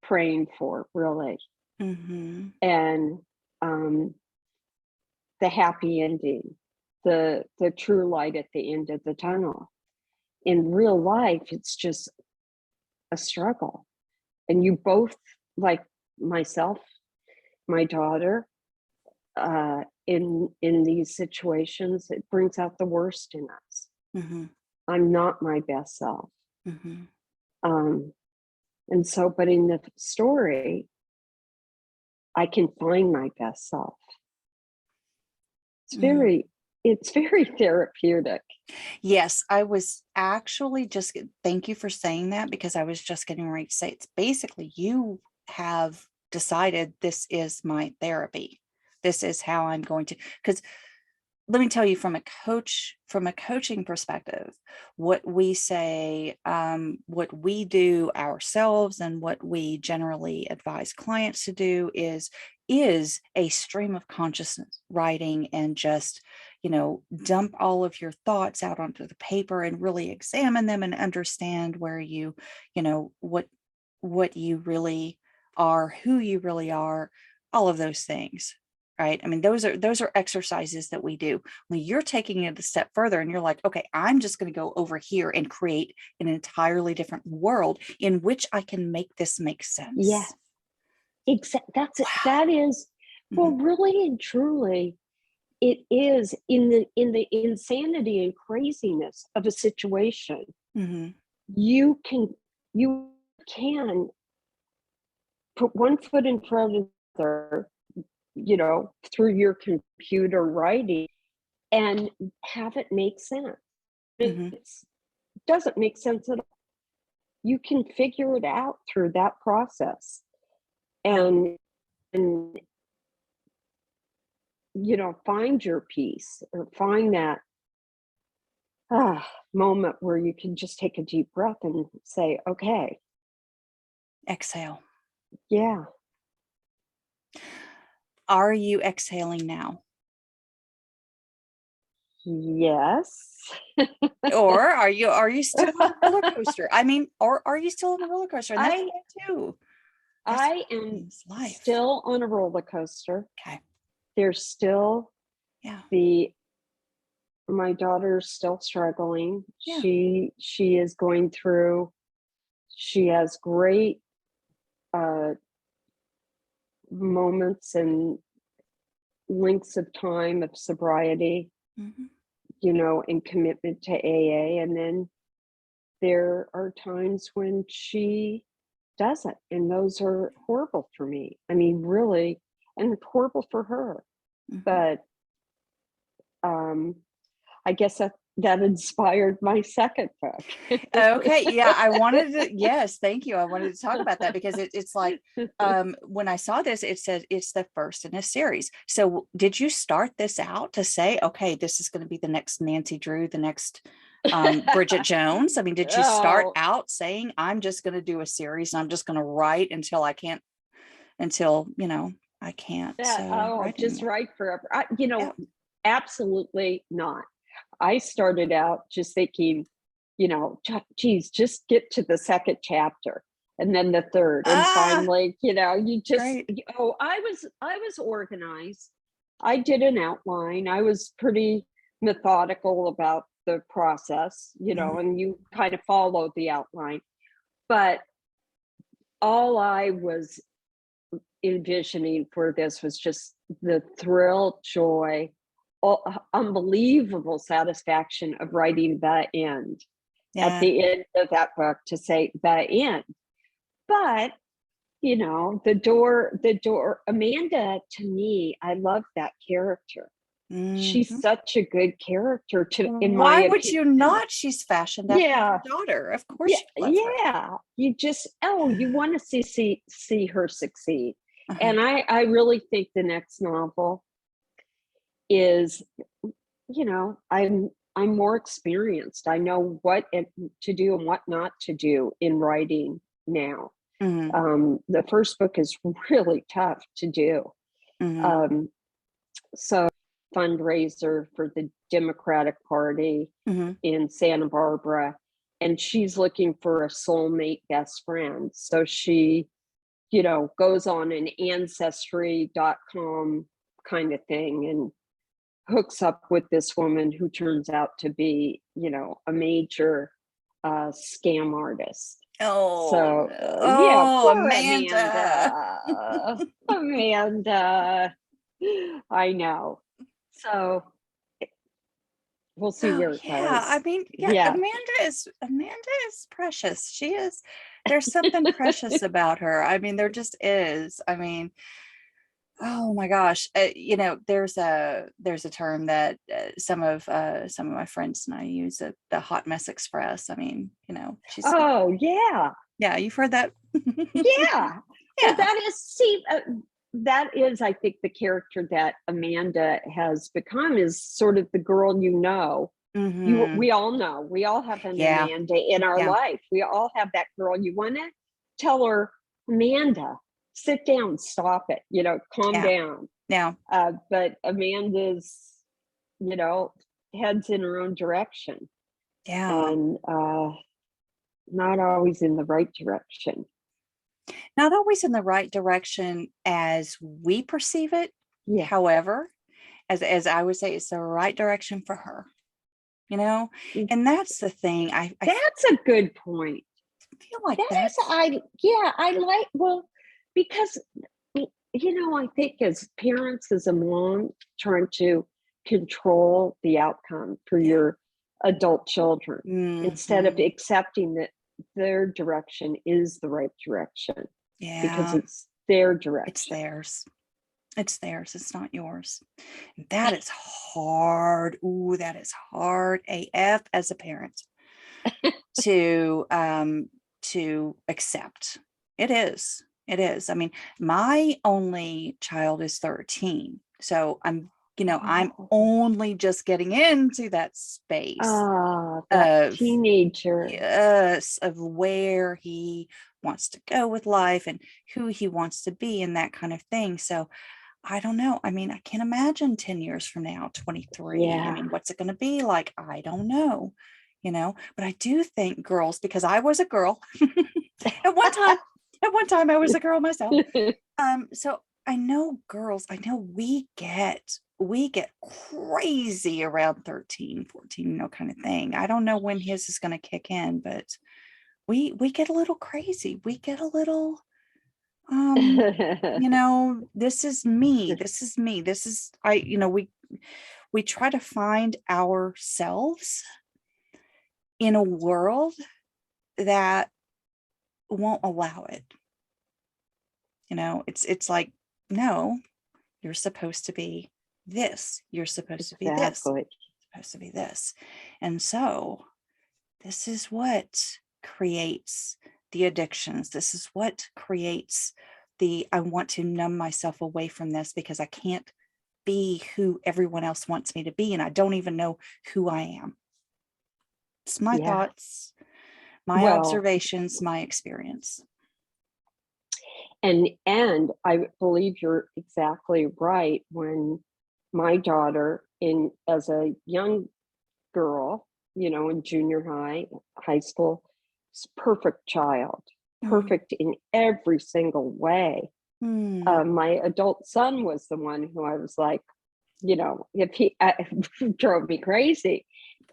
praying for, really. Mm-hmm. And um, the happy ending, the true light at the end of the tunnel. In real life, it's just a struggle. And you both, like myself, my daughter, in these situations, it brings out the worst in us. Mm-hmm. I'm not my best self. Mm-hmm. Um, and so, but in the story, I can find my best self. It's Mm-hmm. very, it's very therapeutic. Yes, I was actually just, thank you for saying that, because I was just getting ready to say it's basically you have decided this is my therapy. This is how I'm going to, because let me tell you, from a coaching perspective, what we say, what we do ourselves and what we generally advise clients to do is a stream of consciousness writing, and just, dump all of your thoughts out onto the paper and really examine them and understand where what you really are, who you really are, all of those things. Right. I mean, those are exercises that we do. When you're taking it a step further and you're like, okay, I'm just going to go over here and create an entirely different world in which I can make this make Yeah, sense. that's it. That Wow. is, well, Hmm. really and truly, it is in the insanity and craziness of a situation. Hmm. You can put one foot in front of the other, through your computer writing, and have it make sense. Hmm. It doesn't make sense at all. You can figure it out through that process, and find your peace, or find that moment where you can just take a deep breath and say, okay, Exhale. yeah, Are you exhaling now? yes. Or are you still on a roller coaster? I mean, or are you still on a roller coaster? And that's I okay too. That's I am it's life. still on a roller coaster. Okay. There's still Yeah. the my daughter's still struggling. Yeah. She is going through, she has great uh moments and lengths of time of sobriety, Hmm. and commitment to AA. And then there are times when she doesn't. And those are horrible for me. I mean, really, and horrible for her. Mhm. But um, I guess that inspired my second book. Okay, yeah, I wanted to, yes, thank you. I wanted to talk about that because it's like when I saw this, it said it's the first in a series. So did you start this out to say, okay, this is going to be the next Nancy Drew, the next Bridget Jones? I mean, did you start Oh, out saying, I'm just going to do a series and I'm just going to write until I can't, until, I can't I'll write just anymore? write forever. Yeah. Absolutely not. I started out just thinking, geez, just get to the second chapter and then the third. And Ah, finally, you just, great. I was organized. I did an outline. I was pretty methodical about the process, Mhm. and you kind of follow the outline. But all I was envisioning for this was just the thrill, joy, unbelievable satisfaction of writing the end at Yeah. the end of that book to say the end. But the door, Amanda, to me, I love that character. She's Mhm. such a good character in my Why would you opinion. not? She's fashioned after your Yeah, daughter. Of course yeah, you love her. yeah. You want to see her succeed. Uh-huh. And I really think the next novel is, I'm more experienced. I know what to do and what not to do in writing now. Mhm. The first book is really tough to do. Mhm. Um, so fundraiser for the Democratic Party Mhm. in Santa Barbara, and she's looking for a soulmate best friend. So she, goes on an ancestry.com kind of thing and hooks up with this woman who turns out to be, a major scam artist. Oh So, no. yeah, Oh, poor Amanda. Amanda. Amanda. I know. So, we'll see Oh where it yeah. I goes. mean, yeah, Yeah. Amanda is precious. She is, there's something precious about her. I mean, there just is. I mean, oh my gosh. There's a term that some of my friends and I use, the hot mess express. I mean, she's, Oh, yeah. yeah, you've heard that. Yeah. Well, Yeah. that is, I think, the character that Amanda has become is sort of the girl Hmm. we all know. We all have an Yeah. Amanda in our Yeah. life. We all have that girl. You want to tell her, Amanda, sit down, stop it, calm Yeah. down. Yeah. But Amanda's, you know, heads in her own direction Yeah. and not always in the right direction. Not always in the right direction as we perceive it. Yeah. However, as I would say, it's the right direction for her, you know? Mm, And that's the thing. I that's a good point. feel like That is, that's, yeah, I like, well, because, I think as parents, as a mom, trying to control the outcome for yeah. your adult children instead of Hmm. accepting that their direction is the right direction because Yeah. it's their It's direction. theirs. It's theirs. It's not yours. That is hard. Ooh, that is hard AF as a parent to accept. It is. It is. I mean, my only child is 13. So I'm Oh, only just getting into that space that of, teenager. yes, of where he wants to go with life and who he wants to be and that kind of thing. So I don't know. I mean, I can't imagine 10 years from now, 23. I Yeah. mean, what's it going to be like? I don't know, but I do think girls, because I was a girl at one time, I was a girl myself. So I know we get crazy around 13, 14, kind of thing. I don't know when his is going to kick in, but we get a little crazy. We get a little, um, this is me. This is me. This is we try to find ourselves in a world that won't allow it. It's like, no, you're supposed to be this. You're supposed to be this. Exactly. Supposed to be this. And so this is what creates the addictions. This is what creates I want to numb myself away from this because I can't be who everyone else wants me to be. And I don't even know who I am. It's my Yeah. thoughts, my Well, observations, my experience. and I believe you're exactly right. When my daughter, in as a young girl, in junior high, high school, perfect child, Mm. perfect in every single way. Mm. My adult son was the one who I was like, if he drove me crazy.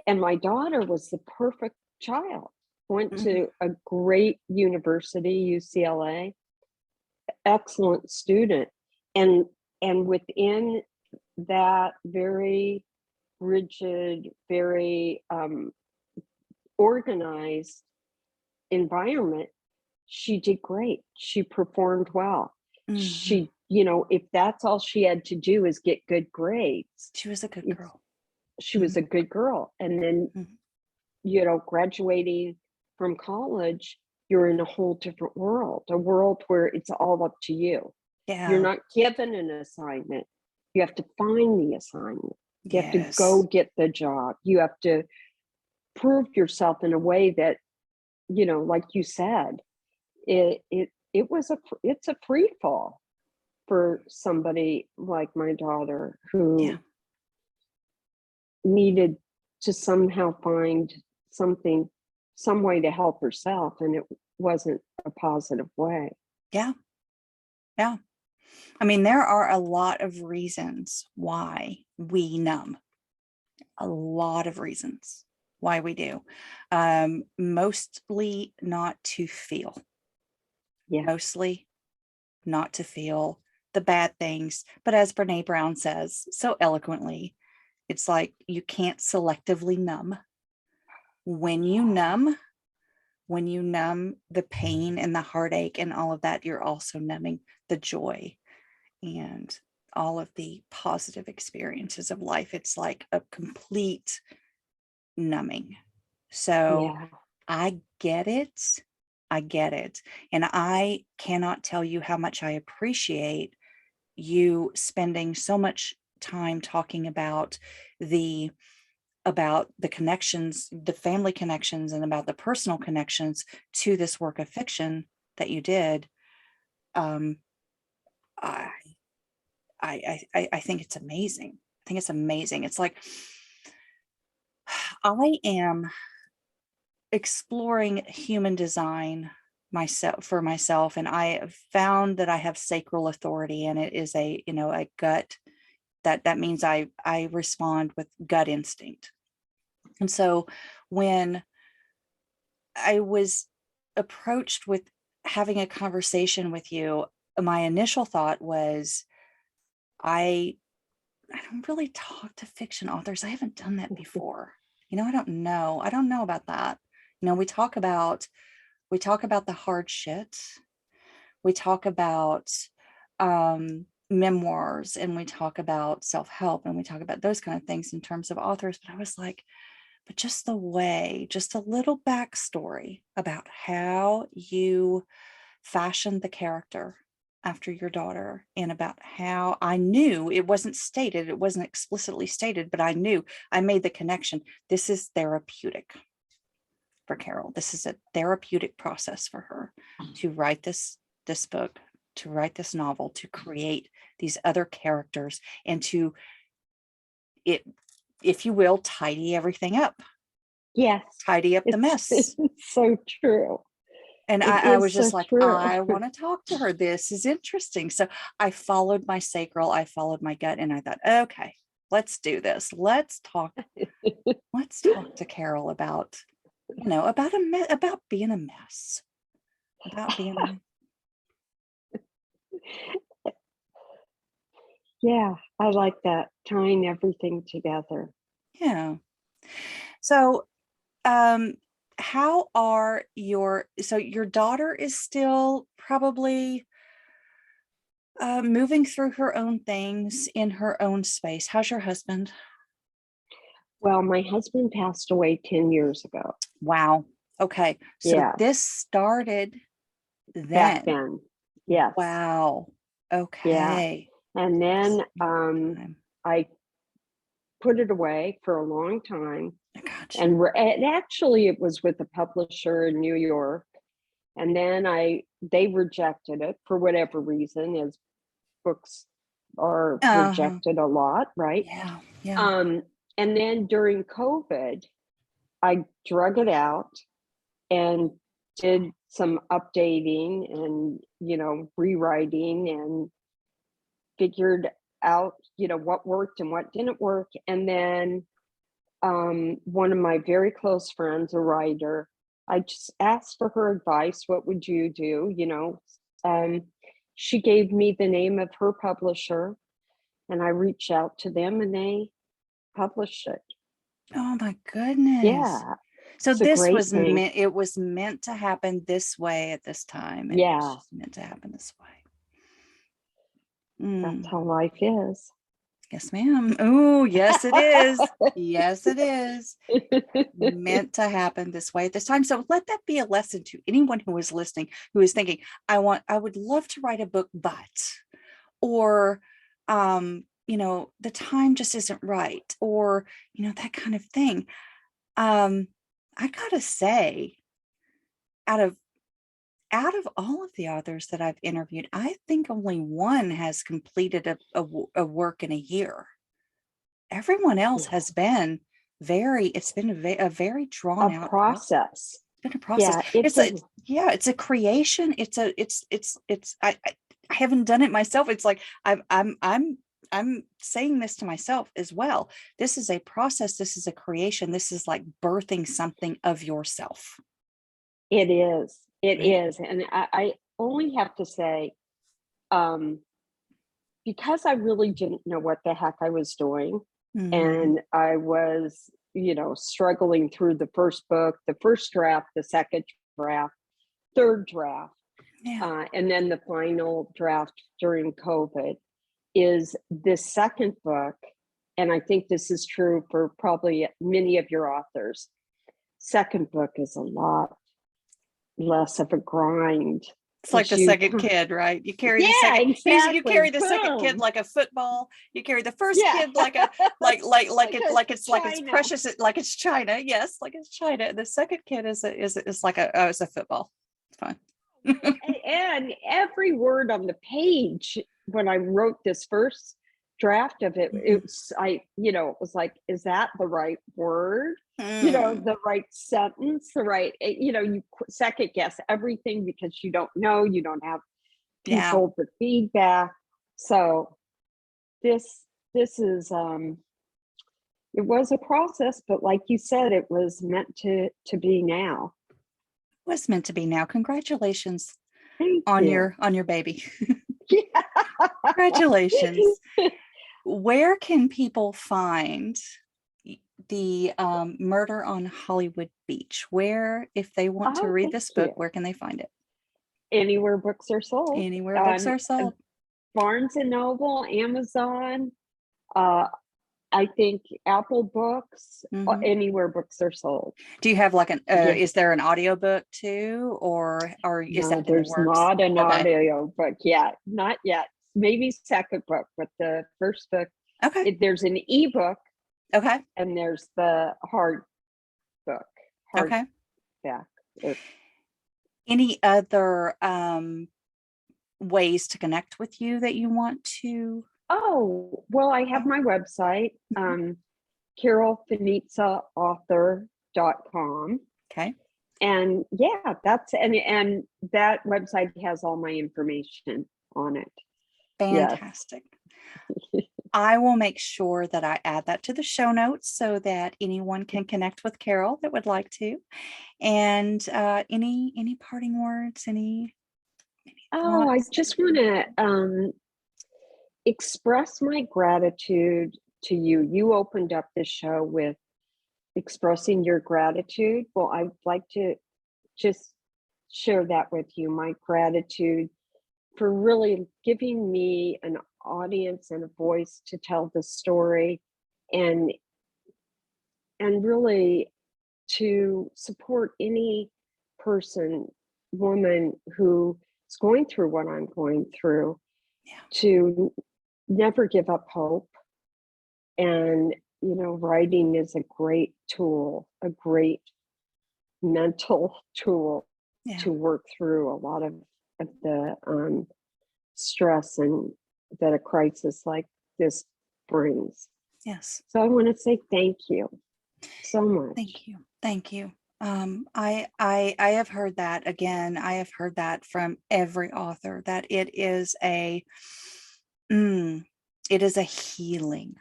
And my daughter was the perfect child. Went Mm. to a great university, UCLA, excellent student. And within that very rigid, very organized environment, she did great. She performed well. Mhm. If that's all she had to do is get good grades, She was a good it's girl. she was Mhm. a good girl. And then, Mhm. graduating from college, you're in a whole different world, a world where it's all up to you. You're Yeah. not given an assignment. You have to find the assignment. You have to go Yes. get the job. You have to prove yourself in a way that, like you said, it's a free fall for somebody like my daughter Yeah. who needed to somehow find something, some way to help herself, and it wasn't a positive way. Yeah. Yeah. I mean, there are a lot of reasons why we numb, a lot of reasons why we do. Mostly not to feel, Yeah. mostly not to feel the bad things. But as Brene Brown says so eloquently, it's like you can't selectively numb. When you Yeah. numb, when you numb the pain and the heartache and all of that, you're also numbing the joy and all of the positive experiences of life. It's like a complete numbing. So Yeah. I get it. I get it. And I cannot tell you how much I appreciate you spending so much time talking the about the connections, the family connections, and about the personal connections to this work of fiction that you did. Um, I, I think it's amazing. I think it's amazing. It's like I am exploring human design myself, and I have found that I have sacral authority, and it is a gut that means I respond with gut instinct. And so when I was approached with having a conversation with you, my initial thought was I I don't really talk to fiction authors. I haven't done that before. I don't know. I don't know about that. We talk about the hard shit. We talk about memoirs, and we talk about self-help, and we talk about those kind of things in terms of authors. But I was like, but just a little backstory about how you fashioned the character after your daughter, and about how I knew it wasn't stated, it wasn't explicitly stated, but I knew, I made the connection. This is therapeutic for Carol. This is a therapeutic process for her to write this book, to write this novel, to create these other characters, and to it, if you will, tidy everything up, Yes. tidy up the mess. It's so true. And It I is was so just like, true. I want to talk to her. This is interesting. So I followed my sacral, I followed my gut, and I thought, okay, let's do this. Let's talk to Carol about, about being a mess, about being Yeah, I like that, tying everything together. yeah. So, um, how are so your daughter is still probably moving through her own things in her own space. How's your husband? Well, my husband passed away 10 years ago. Wow. Okay. So Yeah, this started back then. then. Yes. Wow. Yeah. Okay. And then Time. I put it away for a long time. I got you. And actually it was with a publisher in New York. And then they rejected it for whatever reason, as books are Uh-huh. rejected a lot, right? Yeah. Yeah. Um, and then during COVID, I drug it out and did some updating and, rewriting and figured out, what worked and what didn't work. And then one of my very close friends, a writer, I just asked for her advice. What would you do? Um, she gave me the name of her publisher, and I reached out to them, and they published it. Oh my goodness. Yeah, So it's a this great was thing. it was meant to happen this way at this time. It was Yeah, just meant to happen this way. that's Mm. how life is. Yes, ma'am. Oh, yes, it is. Yes, it is. Meant to happen this way at this time. So let that be a lesson to anyone who is listening, who is thinking, I would love to write a book, but, or, the time just isn't right, or, that kind of thing. I gotta say, out of all of the authors that I've interviewed, I think only one has completed a work in a year. Everyone else Yeah, has been it's been a very drawn a out process. process. It's been a process. Yeah, it's a Yeah, it's a creation. I haven't done it myself. It's like I'm saying this to myself as well. This is a process. This is a creation. This is like birthing something of yourself. it is. It Right? is. And I only have to say, um, because I really didn't know what the heck I was doing, Mm-hmm. and I was, struggling through the first book, the first draft, the second draft, third draft, Yeah. and then the final draft during COVID, is this second book. And I think this is true for probably many of your authors. Second book is a lot less of a grind It's like because the second kid, right? You carry the yeah, second, you exactly. carry the second kid Boom. like a football. You carry the first Yeah. kid like a Like a like it's China. precious, like it's China. Yes, like it's China. The second kid is like it's a football. It's fine. And every word on the page when I wrote this first draft of it, Mhm. it was like, is that the right word? Mm. The right sentence, the right, you second guess everything because you don't have Yeah. people to feedback. So this is it was a process, but like you said, it was meant to be now. Was meant to be now. Congratulations Thank on you. your baby. Yeah. Congratulations. Where can people find the Murder on Hollywood Beach? Where, if they want to Oh, read thank this book, you. where can they find it? Anywhere books are sold. Anywhere books are sold. Barnes and Noble, Amazon, uh, I think Apple Books, Hmm. anywhere books are sold. Do you have like an Yeah. is there an audiobook too, or is No, that in the there's works? not an Okay. audio book yet. Not yet. Maybe second book, but the first book, Okay. there's an ebook Okay. and there's the hard book, Okay. hardback. Any other ways to connect with you that you want to? Oh, well, I have Oh, my website, mhm. carolfinizzaauthor.com. Okay. And yeah, and that website has all my information on it. Yes. Fantastic. I will make sure that I add that to the show notes so that anyone can connect with Carol that would like to. And any parting words, any Oh, I thoughts? just want to express my gratitude to you. You opened up the show with expressing your gratitude. Well, I'd like to just share that with you, my gratitude for really giving me an audience and a voice to tell the story, and really to support any person, woman who is going through what I'm going through, Yeah. to never give up hope. And, writing is a great tool, a great mental tool Yeah. to work through a lot of the stress and that a crisis like this brings. Yes. So I want to say thank you so much. Thank you. Thank you. I have heard that again. I have heard that from every author that mm, it is a healing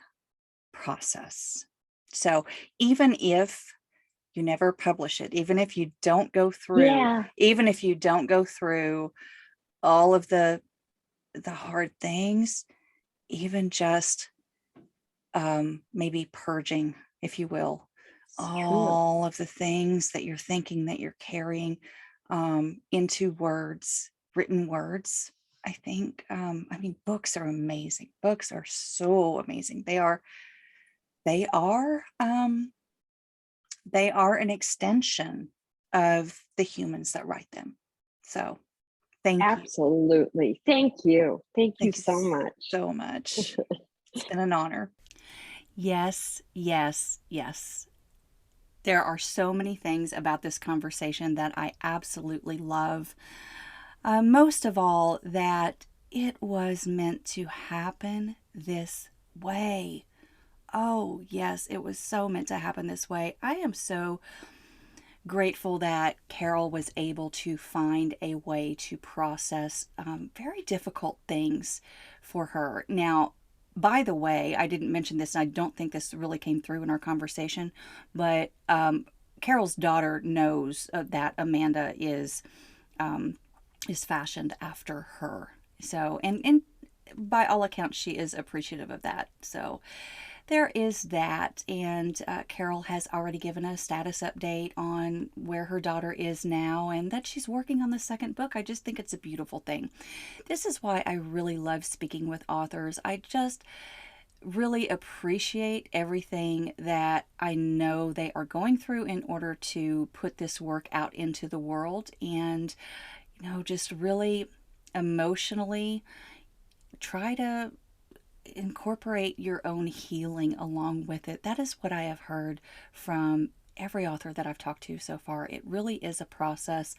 process. So even if you never publish it, Yeah, even if you don't go through all of the hard things, even just maybe purging, if you will, it's true. all of the things that you're thinking that you're carrying into words, written words. I think, I mean, books are amazing. Books are so amazing. They are, um, they are an extension of the humans that write them. So thank you. Absolutely. Thank you. Thank you Thank you so much. so much. It's been an honor. Yes, yes, yes. There are so many things about this conversation that I absolutely love. Most of all, that it was meant to happen this way. Oh, yes, it was so meant to happen this way. I am so grateful that Carol was able to find a way to process very difficult things for her. Now, by the way, I didn't mention this, and I don't think this really came through in our conversation, but Carol's daughter knows that Amanda is fashioned after her. So, and by all accounts, she is appreciative of that. So, there is that. And Carol has already given a status update on where her daughter is now and that she's working on the second book. I just think it's a beautiful thing. This is why I really love speaking with authors. I just really appreciate everything that I know they are going through in order to put this work out into the world, and, just really emotionally try to incorporate your own healing along with it. That is what I have heard from every author that I've talked to so far. It really is a process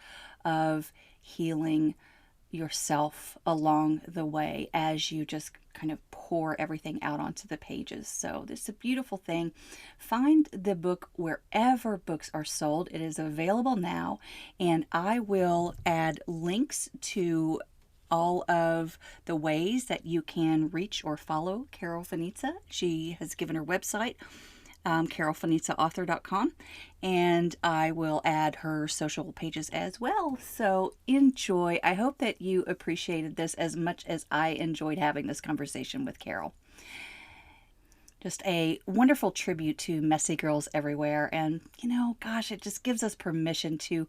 of healing yourself along the way as you just kind of pour everything out onto the pages. So this is a beautiful thing. Find the book wherever books are sold. It is available now, and I will add links to all of the ways that you can reach or follow Carol Finizza. She has given her website, carolfinizzaauthor.com, and I will add her social pages as well. So enjoy. I hope that you appreciated this as much as I enjoyed having this conversation with Carol. Just a wonderful tribute to messy girls everywhere, and gosh, it just gives us permission to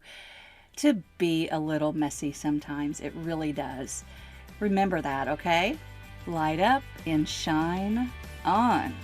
be a little messy sometimes. It really does. Remember that, okay? Light up and shine on.